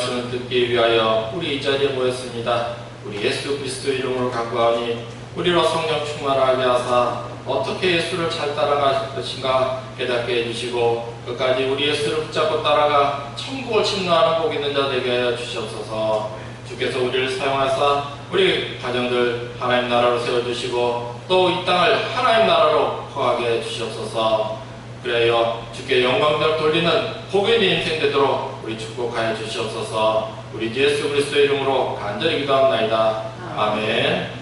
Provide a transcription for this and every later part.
말씀을 듣기 위하여 우리 이 자리에 모였습니다. 우리 예수 그리스도 이름으로 간구하니 우리로 성령 충만하게 하사 어떻게 예수를 잘 따라갈 것인가 깨닫게 해주시고 끝까지 우리 예수를 붙잡고 따라가 천국을 침노하는 복 있는 자 되게 하여 주시옵소서. 주께서 우리를 사용하사 우리 가정들 하나님 나라로 세워주시고 또 이 땅을 하나님 나라로 커가게 해주시옵소서. 그래요 주께 영광을 돌리는 복의 인생 되도록 우리 축복하여 주시옵소서. 우리 예수 그리스도의 이름으로 간절히 기도합나이다. 아멘.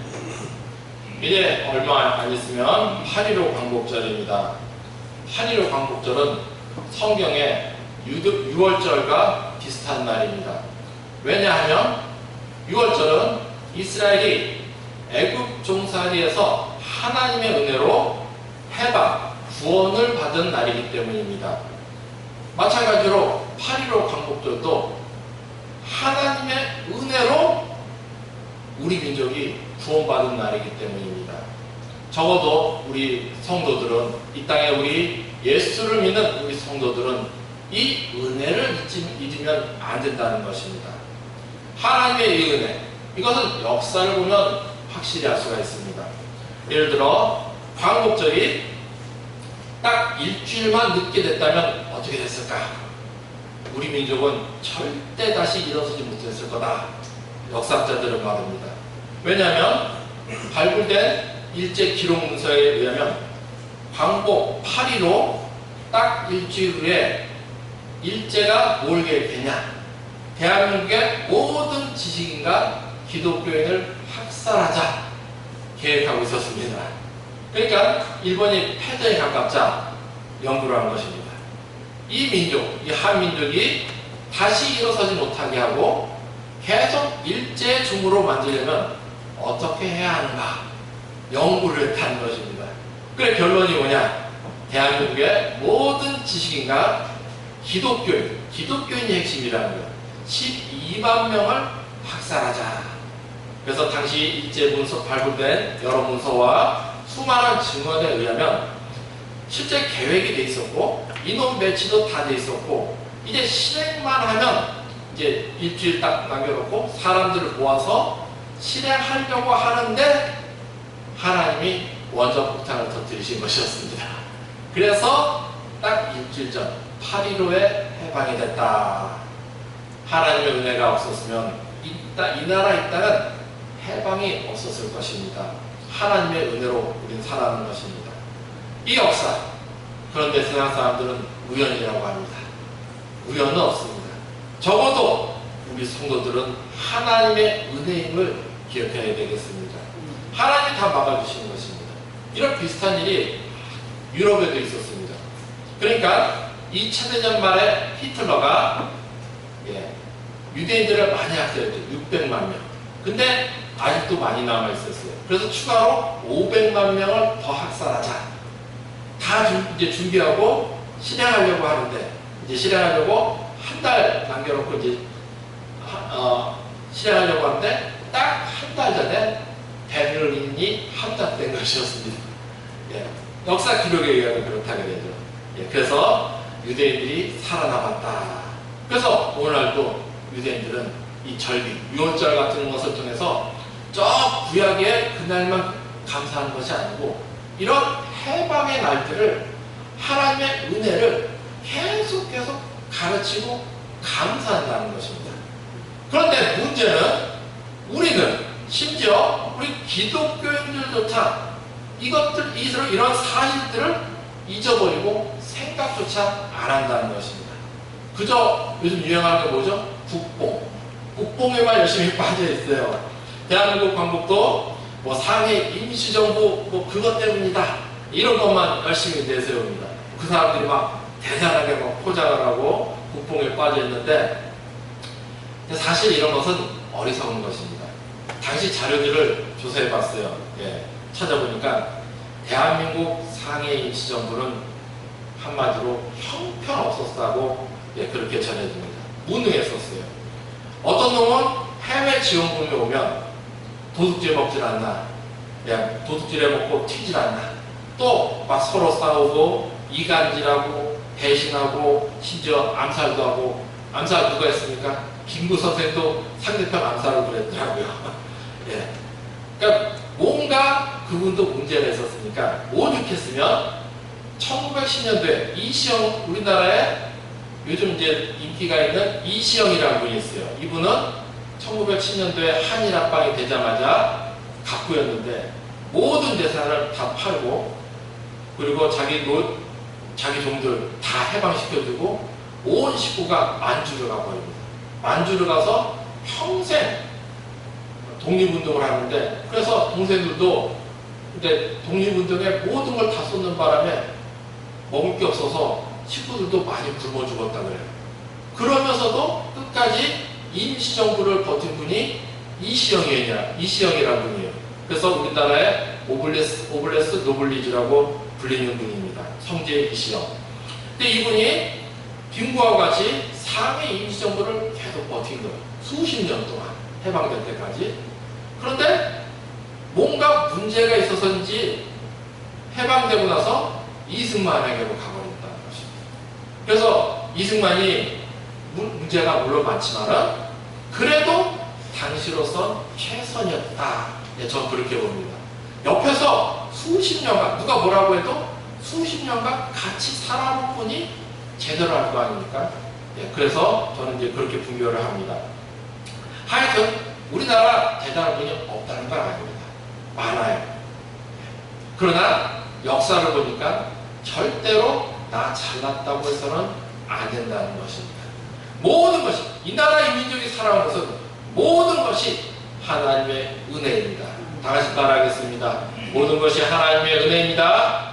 이제 얼마 안 있으면 8.15 광복절입니다. 8.15 광복절은 성경의 6월절과 비슷한 날입니다. 왜냐하면 6월절은 이스라엘이 애굽 종살이에서 하나님의 은혜로 해방, 구원을 받은 날이기 때문입니다. 마찬가지로 8.15 광복절도 하나님의 은혜로 우리 민족이 구원받은 날이기 때문입니다. 적어도 우리 성도들은, 이 땅에 우리 예수를 믿는 우리 성도들은 이 은혜를 잊으면 안 된다는 것입니다. 하나님의 이 은혜, 이것은 역사를 보면 확실히 알 수가 있습니다. 예를 들어 광복절이 딱 일주일만 늦게 됐다면 어떻게 됐을까? 우리 민족은 절대 다시 일어서지 못했을 거다. 역사학자들은 말합니다. 왜냐하면 발굴된 일제 기록 문서에 의하면 광복 8.15 딱 일주일 후에 일제가 뭘 계획했냐? 대한민국의 모든 지식인과 기독교인을 학살하자 계획하고 있었습니다. 그러니까 일본이 패전에 가깝자 연구를 한 것입니다. 이 민족, 이 한민족이 다시 일어서지 못하게 하고 계속 일제 중으로 만들려면 어떻게 해야 하는가 연구를 했다는 것입니다. 그래 결론이 뭐냐? 대한민국의 모든 지식인과 기독교인이 핵심이라는 것. 12만 명을 학살하자. 그래서 당시 일제 문서 발굴된 여러 문서와 수많은 증언에 의하면 실제 계획이 돼 있었고 인원 배치도 다 돼 있었고 이제 실행만 하면 이제 일주일 딱 남겨놓고 사람들을 모아서 실행하려고 하는데 하나님이 원전폭탄을 터뜨리신 것이었습니다. 그래서 딱 일주일 전 8.15에 해방이 됐다. 하나님의 은혜가 없었으면 이 나라 이 땅은 해방이 없었을 것입니다. 하나님의 은혜로 우리는 살아가는 것입니다. 이 역사, 그런데 세상 사람들은 우연이라고 합니다. 우연은 없습니다. 적어도 우리 성도들은 하나님의 은혜임을 기억해야 되겠습니다. 하나님이 다 막아주시는 것입니다. 이런 비슷한 일이 유럽에도 있었습니다. 그러니까 2차 대전 말에 히틀러가 유대인들을 많이 학살했죠. 600만 명. 근데 아직도 많이 남아있었어요. 그래서 추가로 500만 명을 더 학살하자. 다 이제 준비하고 실행하려고 하는데, 이제 실행하려고 한 달 남겨놓고 이제, 실행하려고 하는데, 딱 한 달 전에 베를린이 함락된 것이었습니다. 역사 기록에 의하면 그렇다게 되죠. 그래서 유대인들이 살아남았다. 그래서 오늘날도 유대인들은 이 절기, 유월절 같은 것을 통해서 저 구약의 그날만 감사하는 것이 아니고 이런 해방의 날들을 하나님의 은혜를 계속 가르치고 감사한다는 것입니다. 그런데 문제는 우리는 심지어 우리 기독교인들조차 이런 사실들을 잊어버리고 생각조차 안 한다는 것입니다. 그저 요즘 유행하는 게 뭐죠? 국뽕에만 열심히 빠져있어요. 대한민국 광복도 뭐 상해 임시정부 뭐 그것 때문이다 이런 것만 열심히 내세웁니다. 그 사람들이 막 대단하게 막 포장을 하고 국뽕에 빠져있는데 사실 이런 것은 어리석은 것입니다. 당시 자료들을 조사해봤어요. 찾아보니까 대한민국 상해 임시정부는 한마디로 형편없었다고 그렇게 전해집니다. 무능했었어요. 어떤 놈은 해외 지원금이 오면 도둑질 먹질 않나, 도둑질 해먹고 튀질 않나, 또 막 서로 싸우고 이간질하고 배신하고 심지어 암살도 하고. 암살 누가 했습니까? 김구 선생도 상대편 암살을 그랬더라고요. 예. 그러니까 뭔가 그분도 문제가 있었으니까 오죽했으면 1910년도에 이시영, 우리나라에 요즘 이제 인기가 있는 이시영이라는 분이 있어요. 이분은 1910년도에 한일 합방이 되자마자 갑부였는데 모든 재산을 다 팔고 그리고 자기 종들 다 해방시켜주고 온 식구가 만주를 가버립니다. 만주를 가서 평생 독립운동을 하는데 그래서 동생들도 근데 독립운동에 모든 걸 다 쏟는 바람에 먹을 게 없어서 식구들도 많이 굶어 죽었다 그래요. 그러면서도 끝까지 임시정부를 버틴 분이 이시영이라는 분이에요. 그래서 우리나라의 오블레스 노블리즈라고 불리는 분입니다. 성지의 이시영. 근데 이분이 빙구와 같이 상해 임시정부를 계속 버틴 거예요. 수십 년 동안 해방될 때까지. 그런데 뭔가 문제가 있어서인지 해방되고 나서 이승만에게로 가버렸다는 것입니다. 그래서 이승만이 문제가 물론 많지만은 그래도 당시로선 최선이었다. 네, 전 그렇게 봅니다. 옆에서 수십 년간 누가 뭐라고 해도 수십 년간 같이 살아온 분이 제대로 할 거 아닙니까? 네, 그래서 저는 이제 그렇게 분별을 합니다. 하여튼 우리나라 대단한 분이 없다는 건 아닙니다. 많아요. 그러나 역사를 보니까 절대로 나 잘났다고 해서는 안 된다는 것입니다. 모든 것이 이 나라 인민족이 살아온 것은 모든 것이 하나님의 은혜입니다. 다 같이 따라하겠습니다. 모든 것이 하나님의 은혜입니다.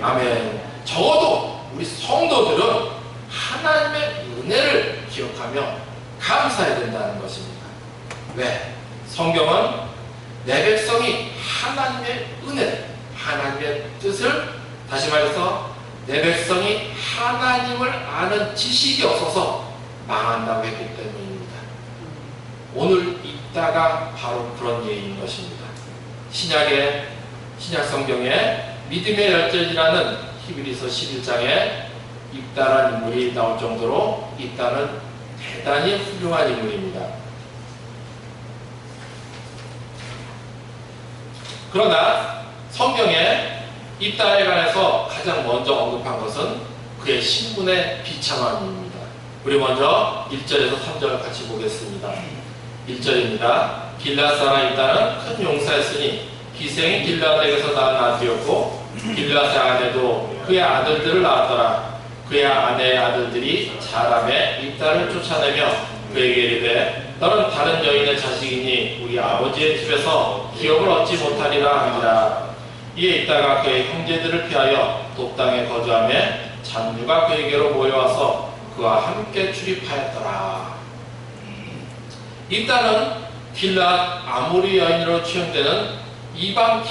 아멘. 적어도 우리 성도들은 하나님의 은혜를 기억하며 감사해야 된다는 것입니다. 왜? 성경은 내 백성이 하나님의 은혜, 하나님의 뜻을 다시 말해서 내 백성이 하나님을 아는 지식이 없어서 망한다고 했기 때문입니다. 오늘 읽다가 바로 그런 예인 것입니다. 신약 성경에 믿음의 열전이라는 히브리서 11장에 입다라는 인물이 나올 정도로 입다는 대단히 훌륭한 인물입니다. 그러나 성경에 입다에 관해서 가장 먼저 언급한 것은 그의 신분의 비참함입니다. 우리 먼저 1절에서 3절을 같이 보겠습니다. 1절입니다. 길앗 사람 입다는 큰 용사였으니 기생이 길앗에게서 낳은 아들이었고 길앗의 아내도 그의 아들들을 낳았더라. 그의 아내의 아들들이 자라매 입다를 쫓아내며 그에게 이르되 너는 다른 여인의 자식이니 우리 아버지의 집에서 기업을 얻지 못하리라 하니라. 이에 입다가 그의 형제들을 피하여 돕당에 거주하며 잔류가 그에게로 모여와서 그와 함께 출입하였더라. 입다는 길앗 아모리 여인으로 취급되는 이방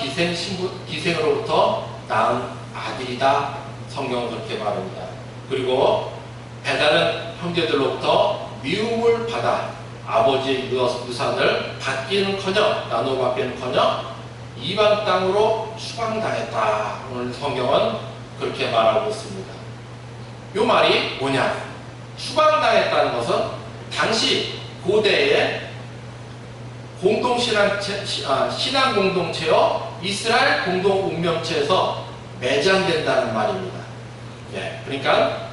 기생으로부터 낳은 아들이다. 성경은 그렇게 말합니다. 그리고 배다른 형제들로부터 미움을 받아 아버지의 유산을 받기는커녕 나누어 받기는커녕 이방 땅으로 추방당했다. 오늘 성경은 그렇게 말하고 있습니다. 이 말이 뭐냐? 추방당했다는 것은 당시 고대의 신앙 공동체와 이스라엘 공동 운명체에서 매장된다는 말입니다. 예, 그러니까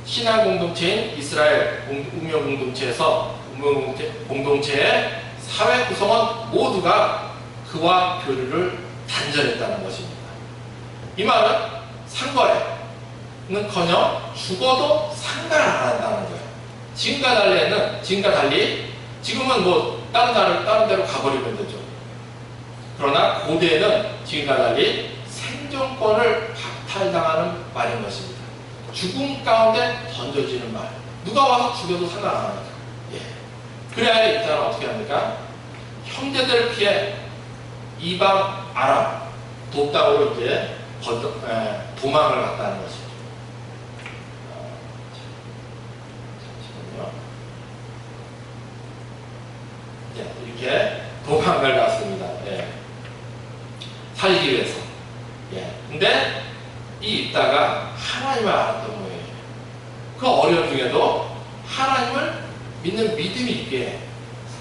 신앙 공동체인 이스라엘 운명 공동체의 사회 구성원 모두가 그와 교류를 단절했다는 것입니다. 이 말은 상거래는커녕 죽어도 상관을 안 한다는 거예요. 지금과 달리 지금은 뭐 다른 데로 가버리면 되죠. 그러나 고대에는 지금과 달리 생존권을 박탈당하는 말인 것입니다. 죽음 가운데 던져지는 말. 누가 와서 죽여도 상관 안 합니다. 예. 그래야 일단은 어떻게 합니까? 형제들을 피해 이방 아람 돕당으로 이제 도망을 갔다는 것이죠. 잠시만요. 예, 이렇게 도망을 갔습니다. 예. 살기 위해서. 예. 근데 이 입다가 하나님을 알았던 거예요. 그 어려움 중에도 믿는 믿음이 있게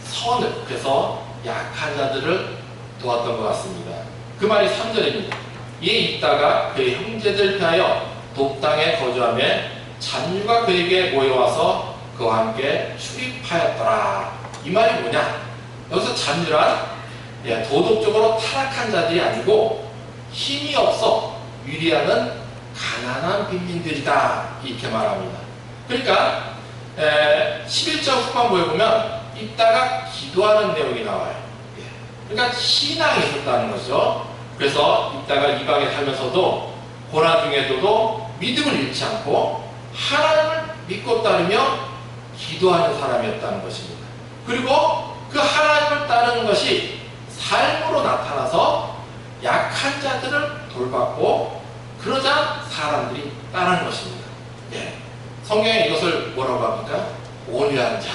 선을, 그래서 약한 자들을 도왔던 것 같습니다. 그 말이 3절입니다. 이에 있다가 그의 형제들 피하여 돕당에 거주하며 잔류가 그에게 모여와서 그와 함께 출입하였더라. 이 말이 뭐냐? 여기서 잔류란 도덕적으로 타락한 자들이 아니고 힘이 없어 유리하는 가난한 빈민들이다, 이렇게 말합니다. 그러니까 11절 후반부에 보면 이따가 기도하는 내용이 나와요. 그러니까 신앙이 있었다는 거죠. 그래서 이따가 이방에 살면서도 고난 중에도 믿음을 잃지 않고 하나님을 믿고 따르며 기도하는 사람이었다는 것입니다. 그리고 그 하나님을 따르는 것이 삶으로 나타나서 약한 자들을 돌봤고, 그러자 사람들이 따르는 것입니다. 성경에 이것을 뭐라고 합니까? 온유한 자.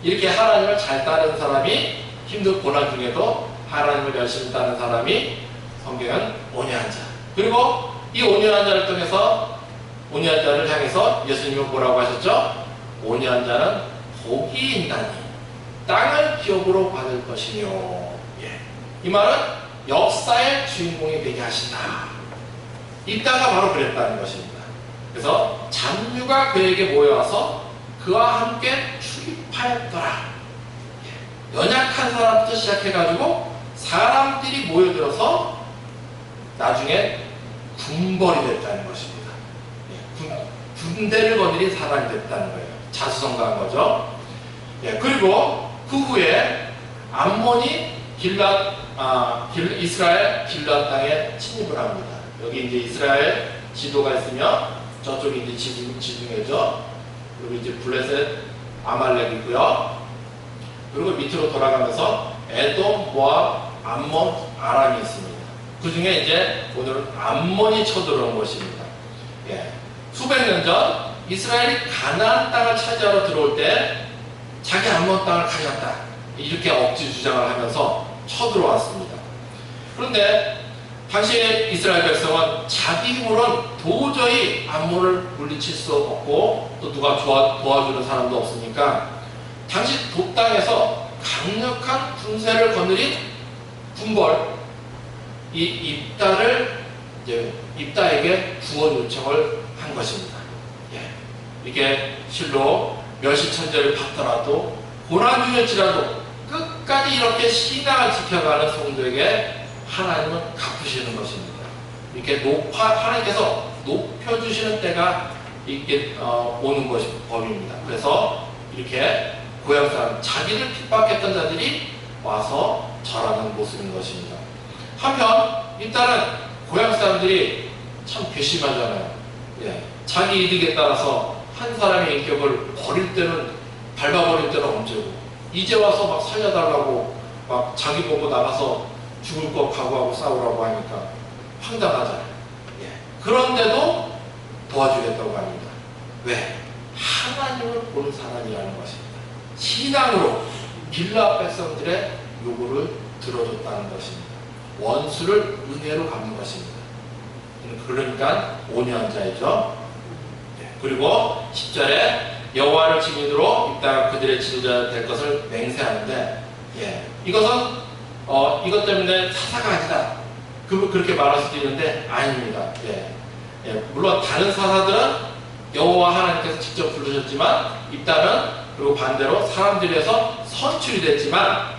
이렇게 하나님을 잘 따르는 사람이, 힘든 고난 중에도 하나님을 열심히 따르는 사람이 성경은 온유한 자. 그리고 이 온유한 자를 통해서, 온유한 자를 향해서 예수님은 뭐라고 하셨죠? 온유한 자는 복이 있나니 땅을 기업으로 받을 것이며. 이 말은 역사의 주인공이 되게 하신다. 이따가 바로 그랬다는 것입니다. 그래서 잔류가 그에게 모여와서 그와 함께 출입하였더라. 연약한 사람부터 시작해가지고 사람들이 모여들어서 나중에 군벌이 됐다는 것입니다. 군대를 거느린 사람이 됐다는 거예요. 자수성가한 거죠. 그리고 그 후에 암몬이 이스라엘 길앗 땅에 침입을 합니다. 여기 이제 이스라엘 지도가 있으며 저쪽이 이제 지중해죠. 그리고 이제 블레셋, 아말렉 있고요. 그리고 밑으로 돌아가면서 에돔, 모압, 암몬, 아람이 있습니다. 그 중에 이제 오늘은 암몬이 쳐들어온 것입니다. 수백 년 전 이스라엘이 가나안 땅을 차지하러 들어올 때 자기 암몬 땅을 가졌다, 이렇게 억지 주장을 하면서 쳐들어왔습니다. 그런데 당시 이스라엘 백성은 자기 힘으로는 도저히 암몬을 물리칠 수 없고 또 누가 도와주는 사람도 없으니까 당시 돕당에서 강력한 군세를 거느린 군벌 이 입다에게 구원 요청을 한 것입니다. 이게 실로 멸시천재를 받더라도 고난 중일지라도 끝까지 이렇게 신앙을 지켜가는 성도에게 하나님은 갚으시는 것입니다. 이렇게 하나님께서 높여주시는 때가 이렇게 오는 것이 법입니다. 그래서 이렇게 고향 사람, 자기를 핍박했던 자들이 와서 절하는 모습인 것입니다. 한편 일단은 고향 사람들이 참 괘씸하잖아요. 자기 이득에 따라서 한 사람의 인격을 버릴 때는, 밟아버릴 때는 언제고, 이제 와서 막 살려달라고 막 자기 보고 나가서 죽을 거 각오하고 싸우라고 하니까 황당하잖아요. 그런데도 도와주겠다고 합니다. 왜? 하나님을 보는 사람이라는 것입니다. 신앙으로 길앗 백성들의 요구를 들어줬다는 것입니다. 원수를 은혜로 갚는 것입니다. 그러니까 온유한 자이죠. 그리고 10절에 여호와를 증인으로 입다가 그들의 지도자 될 것을 맹세하는데, 이것은 이것 때문에 사사가 아니다, 그렇게 말할 수도 있는데 아닙니다. 물론 다른 사사들은 여호와 하나님께서 직접 부르셨지만, 입다는 그리고 반대로 사람들에서 선출이 됐지만,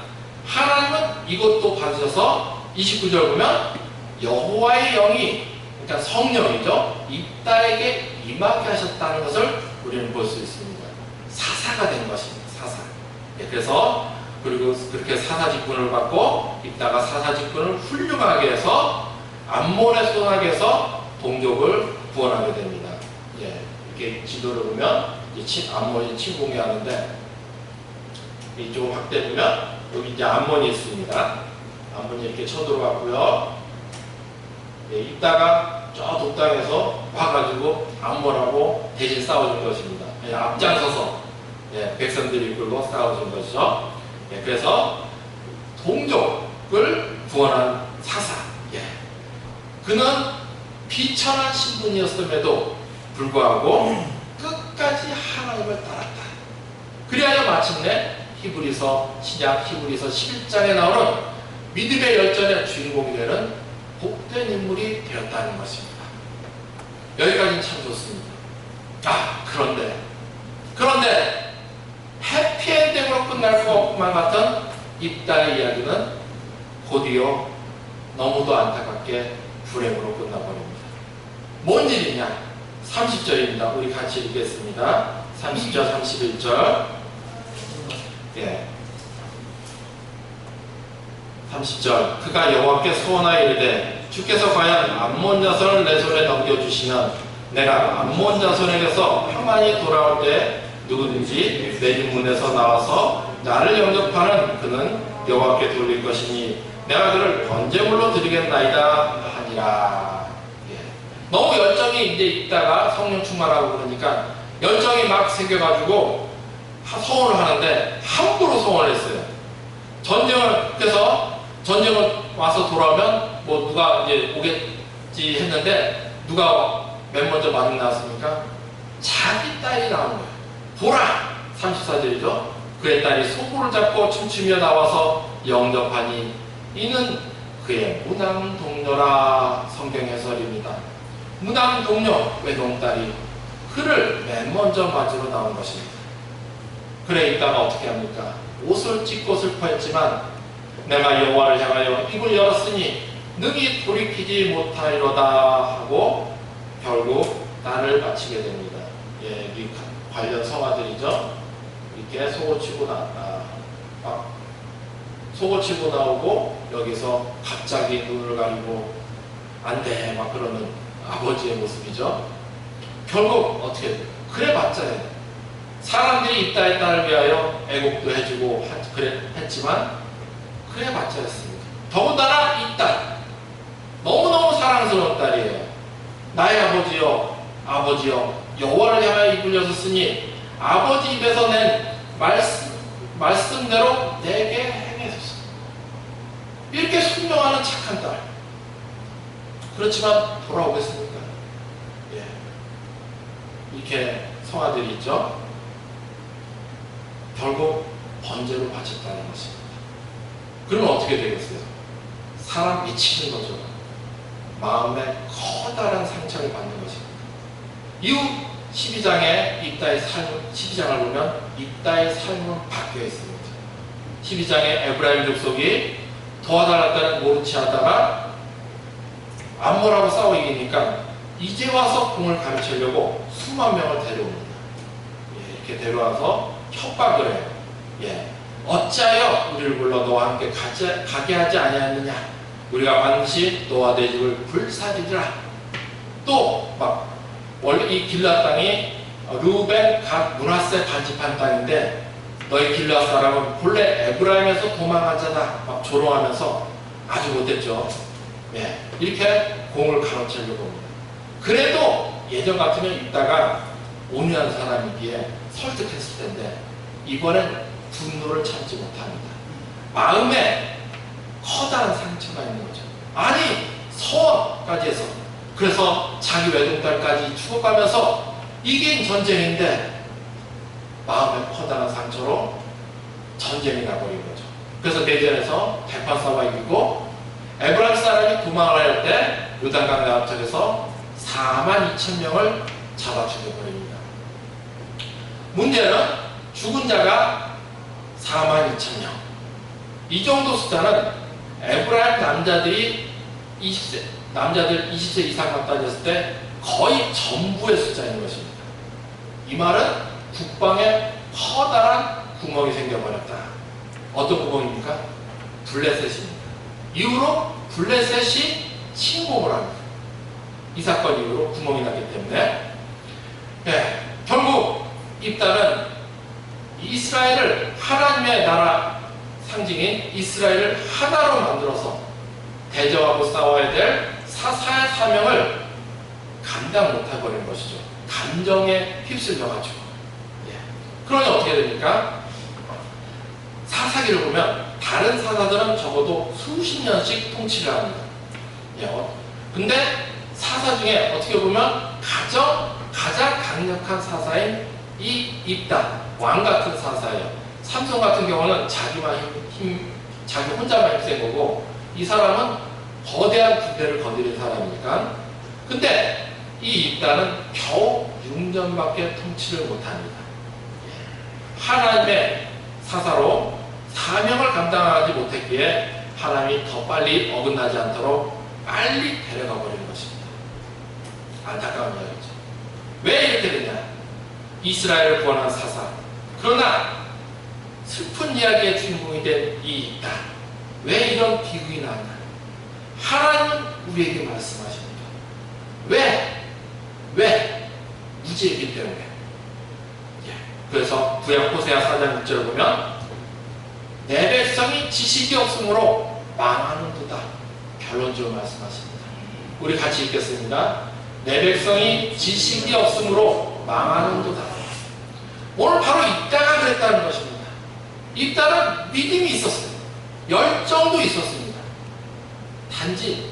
하나님은 이것도 받으셔서 29절 보면 여호와의 영이, 그러니까 성령이죠, 입다에게 임하게 하셨다는 것을 우리는 볼 수 있습니다. 사사가 된 것입니다. 사사. 그래서 그리고 그렇게 사사 직분을 받고 입다가 사사 직분을 훌륭하게 해서 암몬의 손아귀에서 동족을 구원하게 됩니다. 이렇게 지도를 보면 암몬이 침공하는데, 이쪽 확대 보면 여기 이제 암몬이 있습니다. 암몬이 이렇게 쳐들어왔고요. 입다가 저 돕당에서 와가지고 암몬하고 대신 싸워준 것입니다. 앞장서서 백성들이 이끌고 싸워준 것이죠. 그래서 동족을 구원한 사사. 그는 비천한 신분이었음에도 불구하고 끝까지 하나님을 따랐다. 그리하여 마침내 신약 히브리서 11장에 나오는 믿음의 열전의 주인공이 되는 복된 인물이 되었다는 것입니다. 여기까지는 참 좋습니다. 그런데 해피엔딩으로 끝날 것만 같은 입다의 이야기는 곧이어 너무도 안타깝게 불행으로 끝나버립니다. 뭔 일이냐? 30절입니다. 우리 같이 읽겠습니다. 30절, 31절. 30절. 그가 여호와께 소원하여 이르되 주께서 과연 암몬 자손을 내 손에 넘겨주시면 내가 암몬 자손에게서 평안히 돌아올 때 누구든지 내 집문에서 나와서 나를 영접하는 그는 여호와께 돌릴 것이니 내가 그를 번제물로 드리겠나이다 하니라. 너무 열정이 이제 있다가 성령 충만하고 그러니까 열정이 막 생겨가지고 소원을 하는데 함부로 소원을 했어요. 그래서 전쟁을 와서 돌아오면 뭐 누가 이제 오겠지 했는데 누가 맨 먼저 반응 나왔습니까? 자기 딸이 나온 거예요. 보라! 34절이죠. 그의 딸이 소고를 잡고 춤추며 나와서 영접하니 이는 그의 무당동료라. 성경 해설입니다. 무당동료, 외동딸이 그를 맨 먼저 맞으러 나온 것입니다. 그래 있다가 어떻게 합니까? 옷을 찢고 슬퍼했지만 내가 여호와를 향하여 입을 열었으니 능히 돌이키지 못하리로다 하고 결국 딸을 바치게 됩니다. 이 관련 성화들이죠. 이렇게 속옷치고 속옷치고 나오고 여기서 갑자기 눈을 가리고 안 돼 막 그러는 아버지의 모습이죠. 결국 어떻게 돼요? 그래 봤자 해요. 사람들이 입다의 딸을 위하여 애국도 해주고 했지만 그래 봤자 했습니다. 더군다나 이 딸 너무너무 사랑스러운 딸이에요. 나의 아버지여 여호와를 향하여 입을 여섰으니 아버지 입에서 낸 말씀대로 내게 행해줬어. 이렇게 순종하는 착한 딸. 그렇지만 돌아오겠습니까? 이렇게 성화들이 있죠. 결국 번제로 바쳤다는 것입니다. 그러면 어떻게 되겠어요? 사람 미치는 거죠. 마음에 커다란 상처를 받는 것입니다. 이후 12장의 입다의 삶, 12장을 보면 입다의 삶은 바뀌어 있습니다. 12장에 에브라임 족속이 도와달랐다는 모르치 하다가 암몬하고 싸워 이기니까 이제 와서 공을 가르치려고 수만 명을 데려옵니다. 이렇게 데려와서 협박을 해요. 어찌하여 우리를 불러 너와 함께 가게 하지 아니하느냐? 우리가 반드시 너와 내 집을 불사리리라. 또 막 원래 이 길앗 땅이 르우벤, 갓, 므낫세 반집한 땅인데 너희 길앗 사람은 본래 에브라임에서 도망하잖아. 막 조롱하면서 아주 못했죠. 이렇게 공을 가로채려고 합니다. 그래도 예전 같으면 있다가 온유한 사람이기에 설득했을 텐데 이번엔 분노를 참지 못합니다. 마음에 커다란 상처가 있는 거죠. 아니 서원까지 해서 그래서 자기 외동딸까지 죽어가면서 이긴 전쟁인데 마음에 커다란 상처로 전쟁이 나버린 거죠. 그래서 내전에서 대파 싸워 이기고 에브라임 사람이 도망을 할 때 요단강 남쪽에서 42,000명을 잡아 죽여버립니다. 문제는 죽은 자가 42,000명. 이 정도 숫자는 에브라임 남자들 20세 이상만 따졌을 때 거의 전부의 숫자인 것입니다. 이 말은 국방에 커다란 구멍이 생겨버렸다. 어떤 구멍입니까? 블레셋입니다. 이후로 블레셋이 침공을 합니다. 이 사건 이후로 구멍이 나기 때문에 결국 입다는 이스라엘을 하나님의 나라 상징인 이스라엘을 하나로 만들어서 대적하고 싸워야 될 사사의 사명을 감당 못해버린 것이죠. 감정에 휩쓸려가지고. 그러니 어떻게 됩니까? 사사기를 보면 다른 사사들은 적어도 수십 년씩 통치를 합니다. 근데 사사 중에 어떻게 보면 가장 강력한 사사인 이 입다, 왕 같은 사사예요. 삼손 같은 경우는 자기 혼자만 힘센 거고, 이 사람은 거대한 군대를 거느린 사람이니까. 근데 이 입다는 겨우 6년밖에 통치를 못합니다. 하나님의 사사로 사명을 감당하지 못했기에 하나님이 더 빨리 어긋나지 않도록 빨리 데려가 버리는 것입니다. 안타까운 이야기죠. 왜 이렇게 되냐? 이스라엘을 구원한 사사. 그러나 슬픈 이야기의 주인공이 된 이 입다. 왜 이런 비극이 나냐? 하나님은 우리에게 말씀하십니다. 왜? 무지이기 때문에. 그래서 구약 호세아 4장 6절을 보면 내 백성이 지식이 없으므로 망하는도다. 결론적으로 말씀하십니다. 우리 같이 읽겠습니다. 내 백성이 지식이 없으므로 망하는도다. 오늘 바로 입다가 그랬다는 것입니다. 입다는 믿음이 있었어요. 열정도 있었습니다. 단지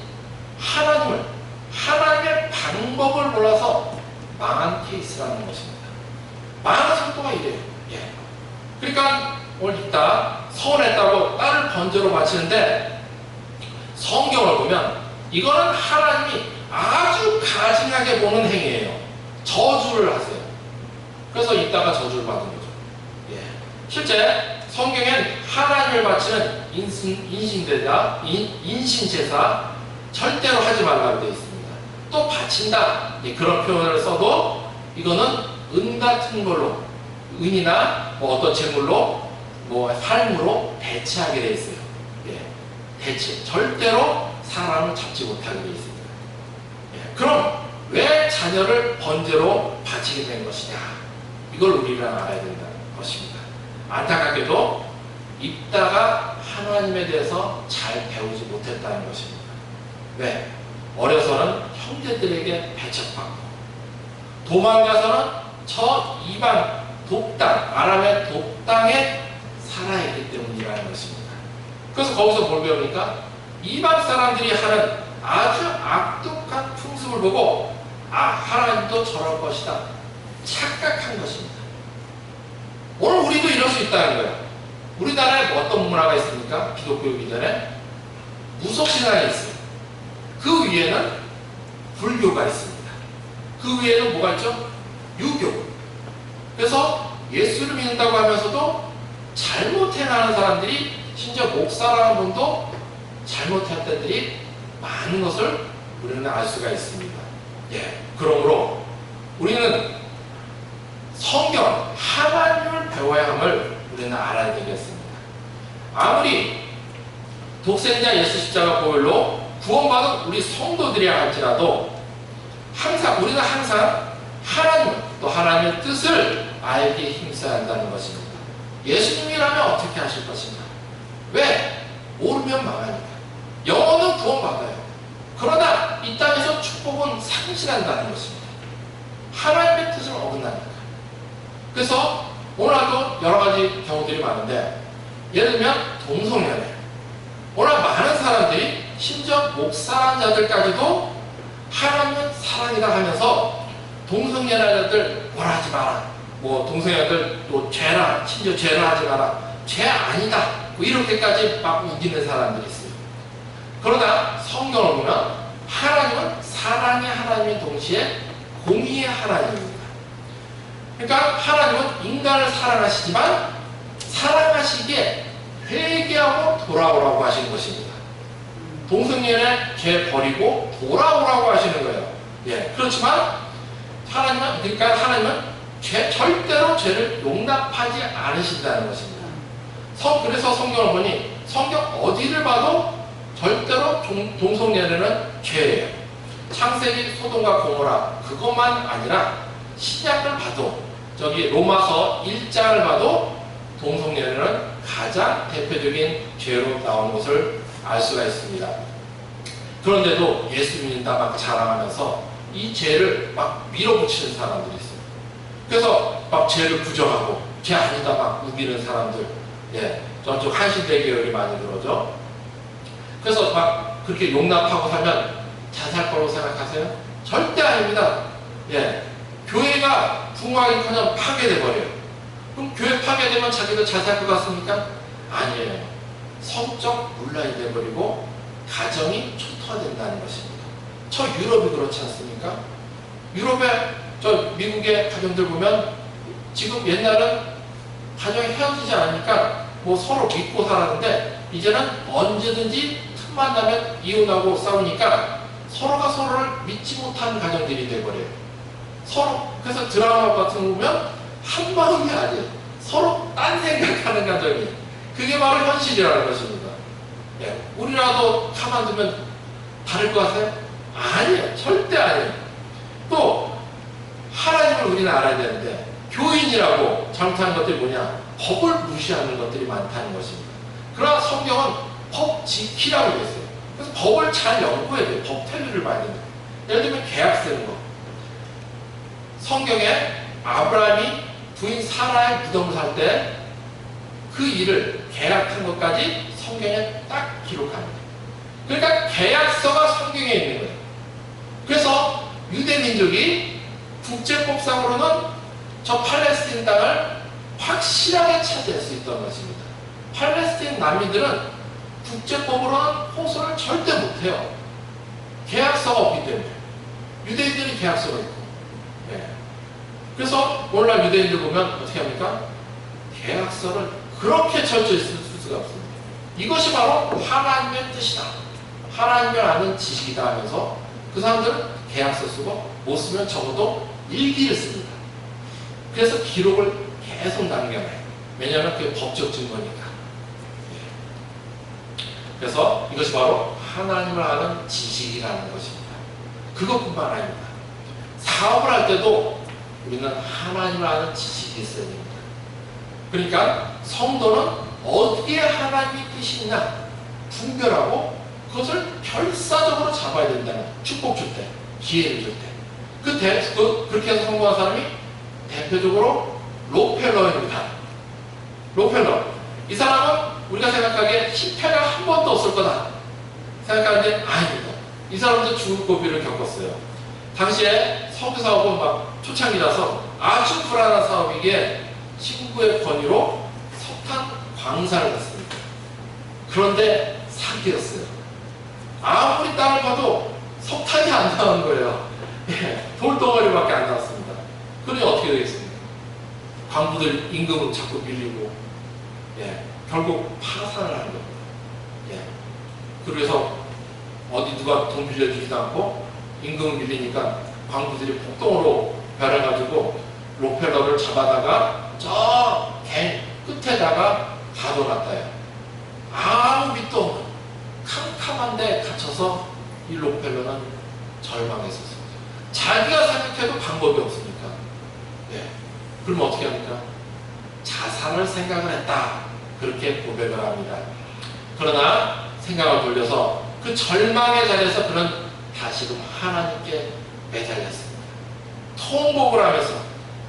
하나님의 방법을 몰라서 망한 케이스라는 것입니다. 망한 속도가 이래요. 그러니까 오늘 입다 서운했다고 딸을 번제로 바치는데, 성경을 보면 이거는 하나님이 아주 가증하게 보는 행위예요. 저주를 하세요. 그래서 입다가 저주를 받은 거죠. 실제 성경엔 하나님을 바치는 인신제사 절대로 하지 말라고 되어 있습니다. 또 바친다, 그런 표현을 써도 이거는 은 같은 걸로, 은이나 어떤 재물로, 삶으로 대체하게 되어 있어요. 대체. 절대로 사람을 잡지 못하게 되어 있습니다. 그럼 왜 자녀를 번제로 바치게 된 것이냐? 이걸 우리가 알아야 된다는 것입니다. 안타깝게도 입다가 하나님에 대해서 잘 배우지 못했다는 것입니다. 왜? 어려서는 형제들에게 배척받고, 도망가서는 저 이방 독당, 아람의 독당에 살아있기 때문이라는 것입니다. 그래서 거기서 뭘 배웁니까? 이방 사람들이 하는 아주 악독한 풍습을 보고, 하나님도 저럴 것이다 착각한 것입니다. 오늘 우리도 이럴 수 있다는 거예요. 우리나라에 어떤 문화가 있습니까? 기독교이기 전에 무속신앙이 있어요. 그 위에는 불교가 있습니다. 그 위에는 뭐가 있죠? 유교. 그래서 예수를 믿는다고 하면서도 잘못 행하는 사람들이, 심지어 목사라는 분도 잘못한 때들이 많은 것을 우리는 알 수가 있습니다. 그러므로 우리는 성경, 하나님을 배워야 함을 우리는 알아야 되겠습니다. 아무리 독생자 예수 십자가 보혈로 구원받은 우리 성도들이라 할지라도 우리는 항상 또 하나님의 뜻을 알게 힘써야 한다는 것입니다. 예수님이라면 어떻게 하실 것인가? 왜? 모르면 망하니까. 영혼은 구원받아요. 그러나 이 땅에서 축복은 상실한다는 것입니다. 하나님의 뜻을 어긋나니까. 그래서 오늘도 여러 가지 경우들이 많은데, 예를 들면 동성연애. 오늘 많은 사람들이, 심지어 목사란 자들까지도 하나님은 사랑이다 하면서 동성연애자들 뭐라 하지 마라, 동성연애자들 또 죄라, 심지어 죄를 하지 마라, 죄 아니다, 이렇게까지 막 우기는 사람들이 있어요. 그러나 성경을 보면 하나님은 사랑의 하나님인 동시에 공의의 하나님입니다. 그러니까 하나님은 인간을 사랑하시지만 사랑하시기에 회개하고 돌아오라고 하시는 것입니다. 동성연애 죄 버리고 돌아오라고 하시는 거예요. 그렇지만 하나님은 절대로 죄를 용납하지 않으신다는 것입니다. 그래서 성경을 보니 성경 어디를 봐도 절대로 동성연애는 죄예요. 창세기 소돔과 고모라 그것만 아니라 신약을 봐도, 로마서 1장을 봐도 동성연애는 가장 대표적인 죄로 나온 것을 알 수가 있습니다. 그런데도 예수 믿는다 막 자랑하면서 이 죄를 막 밀어붙이는 사람들이 있어요. 그래서 막 죄를 부정하고 죄 아니다 막 우기는 사람들, 저쪽 한신대 계열이 많이 들어오죠. 그래서 막 그렇게 용납하고 살면 자살 거라고 생각하세요? 절대 아닙니다. 교회가 붕괴하기커녕 파괴돼 버려요. 그럼 교회 파괴되면 자기도 잘 살 것 같습니까? 아니에요. 성적 문란이 돼버리고 가정이 초토화된다는 것입니다. 저 유럽이 그렇지 않습니까? 유럽에 저 미국의 가정들 보면 지금 옛날은 가정이 헤어지지 않으니까 뭐 서로 믿고 살았는데 이제는 언제든지 틈만 나면 이혼하고 싸우니까 서로가 서로를 믿지 못하는 가정들이 돼버려요. 서로 그래서 드라마 같은 거 보면 한 마음이 아니에요. 서로 딴 생각하는 가정이 그게 바로 현실이라는 것입니다. 예, 우리라도 가만두면 다를 것 같아요? 아니에요. 절대 아니에요. 또 하나님을 우리는 알아야 되는데 교인이라고 잘못하는 것들이 뭐냐? 법을 무시하는 것들이 많다는 것입니다. 그러나 성경은 법 지키라고 되어 있어요. 그래서 법을 잘 연구해야 돼요. 법 테두리를 봐야 됩니다. 예를 들면 계약 쓰는 거. 성경에 아브라함이 부인 사라의 무덤을 살 때 그 일을 계약한 것까지 성경에 딱 기록합니다. 그러니까 계약서가 성경에 있는 거예요. 그래서 유대민족이 국제법상으로는 저 팔레스틴 땅을 확실하게 차지할 수 있던 것입니다. 팔레스틴 난민들은 국제법으로는 호소를 절대 못해요. 계약서가 없기 때문에. 유대인들이 계약서가 있고. 네. 그래서 오늘날 유대인들 보면 어떻게 합니까? 계약서를 그렇게 철저히 쓸 수가 없습니다. 이것이 바로 하나님의 뜻이다. 하나님을 아는 지식이다 하면서 그 사람들은 계약서 쓰고 못 쓰면 적어도 일기를 씁니다. 그래서 기록을 계속 남겨놔요. 왜냐하면 그게 법적 증거니까. 그래서 이것이 바로 하나님을 아는 지식이라는 것입니다. 그것뿐만 아닙니다. 사업을 할 때도 우리는 하나님을 아는 지식이 있어야 됩니다. 그러니까 성도는 어디에 하나님의 뜻이 있나 분별하고 그것을 결사적으로 잡아야 된다는 축복 줄 때, 기회를 줄 때. 그렇게 해서 성공한 사람이 대표적으로 록펠러입니다. 록펠러. 이 사람은 우리가 생각하기에 실패가 한 번도 없을 거다 생각하는데 아닙니다. 이 사람도 죽을 고비를 겪었어요. 당시에 석유 사업은 막 초창기라서 아주 불안한 사업이기에 친구의 권유로 석탄 광산을 갔습니다. 그런데 사기였어요. 아무리 땅을 봐도 석탄이 안 나온 거예요. 예, 돌덩어리밖에 안 나왔습니다. 그러니 어떻게 되겠습니까? 광부들 임금은 자꾸 밀리고, 예, 결국 파산을 하는 겁니다. 예, 그래서 어디 누가 돈 빌려주지도 않고 임금을 밀리니까 광부들이 폭동으로 변해가지고 록펠러를 잡아다가 저 갱 끝에다가 가둬놨다요. 아무 밑도 없는 캄캄한 데 갇혀서 이 록펠러는 절망했었습니다. 자기가 생각해도 방법이 없으니까. 예. 그럼 어떻게 합니까? 자살을 생각을 했다. 그렇게 고백을 합니다. 그러나 생각을 돌려서 그 절망의 자리에서 그는 다시금 하나님께 매달렸습니다. 통곡을 하면서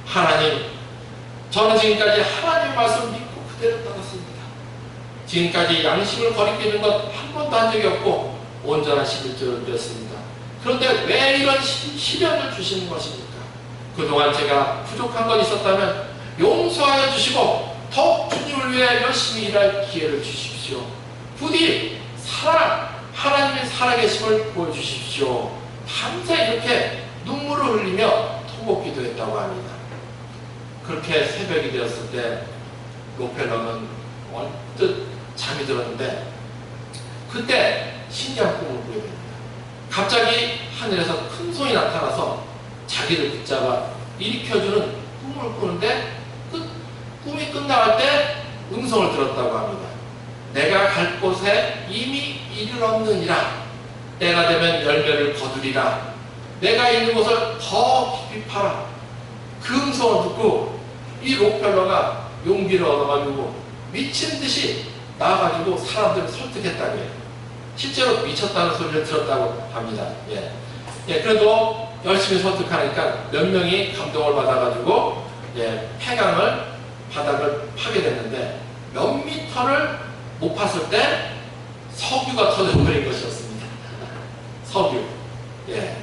하나님, 저는 지금까지 하나님의 말씀을 믿고 그대로 따랐습니다. 지금까지 양심을 거리끼는 것 한 번도 한 적이 없고 온전한 11조를 드렸습니다. 그런데 왜 이런 시련을 주시는 것입니까? 그동안 제가 부족한 것 있었다면 용서하여 주시고 더욱 주님을 위해 열심히 일할 기회를 주십시오. 부디 하나님의 살아계심을 보여주십시오. 밤새 이렇게 눈물을 흘리며 통곡 기도했다고 합니다. 그렇게 새벽이 되었을 때 록펠러는 언뜻 잠이 들었는데 그때 신기한 꿈을 꾸게 됩니다. 갑자기 하늘에서 큰 손이 나타나서 자기를 붙잡아 일으켜주는 꿈을 꾸는데 꿈이 끝나갈 때 음성을 들었다고 합니다. 내가 갈 곳에 이미 이르렀느니라. 때가 되면 열매를 거두리라. 내가 있는 곳을 더 깊이 파라. 그 음성을 듣고 이 록펠러가 용기를 얻어가지고 미친 듯이 나와가지고 사람들을 설득했다고 해요. 실제로 미쳤다는 소리를 들었다고 합니다. 예. 예, 그래도 열심히 설득하니까 몇 명이 감동을 받아가지고 예, 폐강을 바닥을 파게 됐는데 몇 미터를 못 팠을 때 석유가 터져버린 것이었습니다. 석유. 예.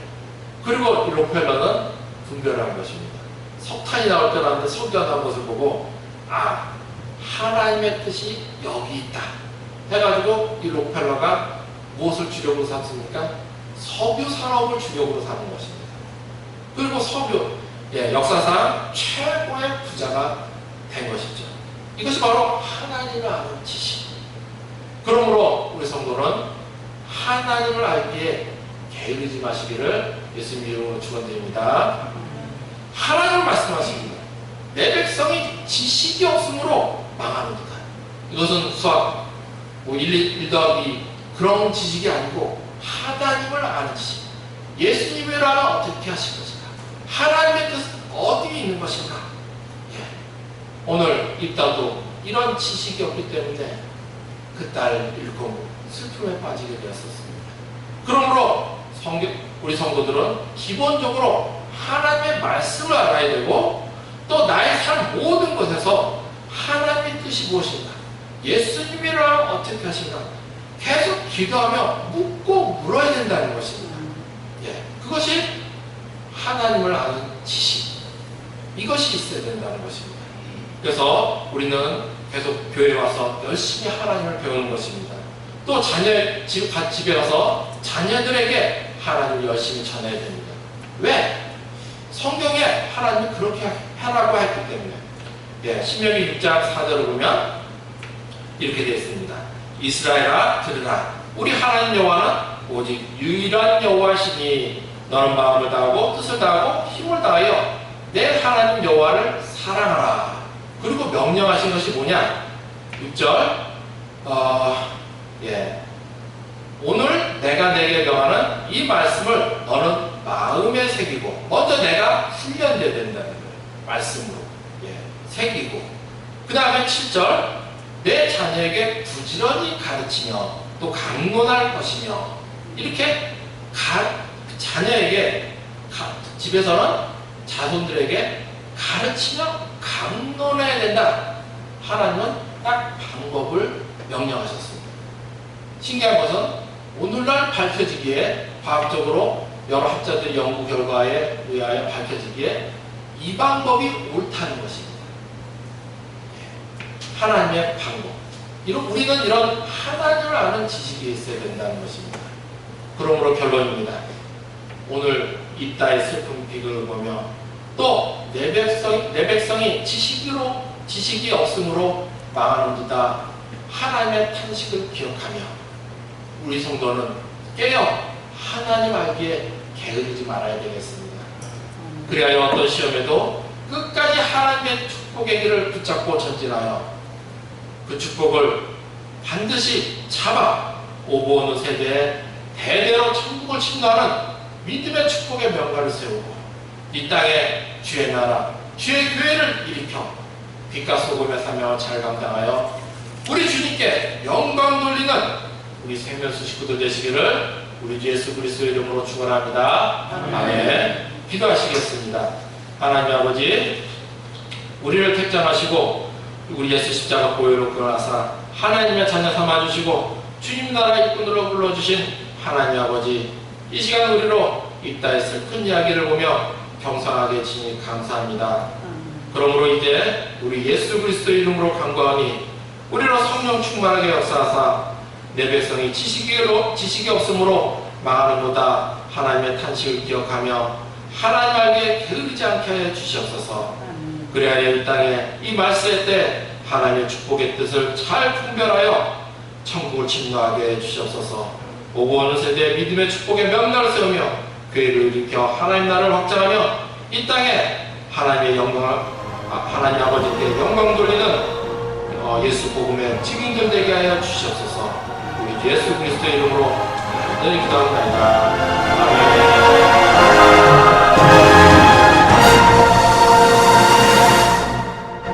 그리고 이 록펠러는 분별한 것입니다. 석탄이 나올 줄 알았는데 석유가 나온 것을 보고 아, 하나님의 뜻이 여기 있다 해가지고 이 록펠러가 무엇을 주력으로 삼습니까? 석유 산업을 주력으로 삼는 것입니다. 그리고 석유, 역사상 최고의 부자가 된 것이죠. 이것이 바로 하나님을 아는 지식. 그러므로 우리 성도는 하나님을 알기에 게으르지 마시기를 예수님 이름으로 축원드립니다. 하나님을 말씀하십니다. 내 백성이 지식이 없으므로 망하는도다. 이것은 수학 1 더하기 그런 지식이 아니고 하나님을 아는 지식. 예수님을 알아 어떻게 하실 것인가? 하나님의 뜻은 어디에 있는 것인가? 오늘 이 딸도 이런 지식이 없기 때문에 그 딸 잃고 슬픔에 빠지게 되었었습니다. 그러므로 우리 성도들은 기본적으로 하나님의 말씀을 알아야 되고 또 나의 삶 모든 것에서 하나님의 뜻이 무엇인가, 예수님이랑 어떻게 하신가 계속 기도하며 묻고 물어야 된다는 것입니다. 그것이 하나님을 아는 지식, 이것이 있어야 된다는 것입니다. 그래서 우리는 계속 교회에 와서 열심히 하나님을 배우는 것입니다. 또 집에 가서 자녀들에게 하나님을 열심히 전해야 됩니다. 왜? 성경에 하나님이 그렇게 하라고 했기 때문에. 신명기 6장 4절을 보면 이렇게 되어 있습니다. 이스라엘아 들으라, 우리 하나님 여호와는 오직 유일한 여호와시니 너는 마음을 다하고 뜻을 다하고 힘을 다하여 내 하나님 여호와를 사랑하라. 그리고 명령하신 것이 뭐냐? 6절 오늘 내가 내게 명하는 이 말씀을 너는 마음에 새기고, 먼저 내가 훈련돼야 된다는 거예요. 말씀으로 새기고, 그 다음에 7절 내 자녀에게 부지런히 가르치며 또 강론할 것이며, 이렇게 자녀에게 집에서는 자손들에게 가르치며 강론해야 된다. 하나님은 딱 방법을 명령하셨습니다. 신기한 것은 오늘날 밝혀지기에, 과학적으로 여러 학자들의 연구 결과에 의하여 밝혀지기에 이 방법이 옳다는 것입니다. 하나님의 방법. 우리는 이런 하나님을 아는 지식이 있어야 된다는 것입니다. 그러므로 결론입니다. 오늘 이따의 슬픈 비극을 보며 또 내 백성이 지식이 없으므로 망하는도다. 하나님의 탄식을 기억하며 우리 성도는 깨어 하나님 알기에 게으르지 말아야 되겠습니다. 그리하여 어떤 시험에도 끝까지 하나님의 축복의 길을 붙잡고 전진하여 그 축복을 반드시 잡아 오고 오는 세대에 대대로 천국을 침노하는 믿음의 축복의 명가를 세우고 이 땅에 주의 나라, 주의 교회를 일으켜 빛과 소금의 사명을 잘 감당하여 우리 주님께 영광 돌리는 우리 생명수 식구들 되시기를 우리 주 예수 그리스도의 이름으로 축원합니다. 아멘. 기도하시겠습니다. 하나님 아버지, 우리를 택정하시고 우리 예수 십자가 보혈로 끌어나사 하나님의 자녀 삼아주시고 주님 나라 일꾼으로 불러주신 하나님 아버지, 이 시간 우리로 이 땅의 슬픈 이야기를 보며 경성하게 지니 감사합니다. 그러므로 이제 우리 예수 그리스도의 이름으로 간구하니 우리로 성령 충만하게 역사하사 내 백성이 지식이 없으므로 망하는도다. 하나님의 탄식을 기억하며 하나님 알기에 게으르지 않게 하여 주시옵소서. 그래야 이 땅에 이 말세의 때 하나님의 축복의 뜻을 잘 분별하여 천국을 침노하게 해 주시옵소서. 오고 오는 세대에 믿음의 축복의 명령을 세우며 교회를 일으켜 하나님 나라를 확장하며 이 땅에 하나님의 영광을, 하나님 아버지께 영광 돌리는 예수 복음의 증인들 되게 하여 주시옵소서. 우리 예수 그리스도의 이름으로 간절히 기도합니다. 아멘.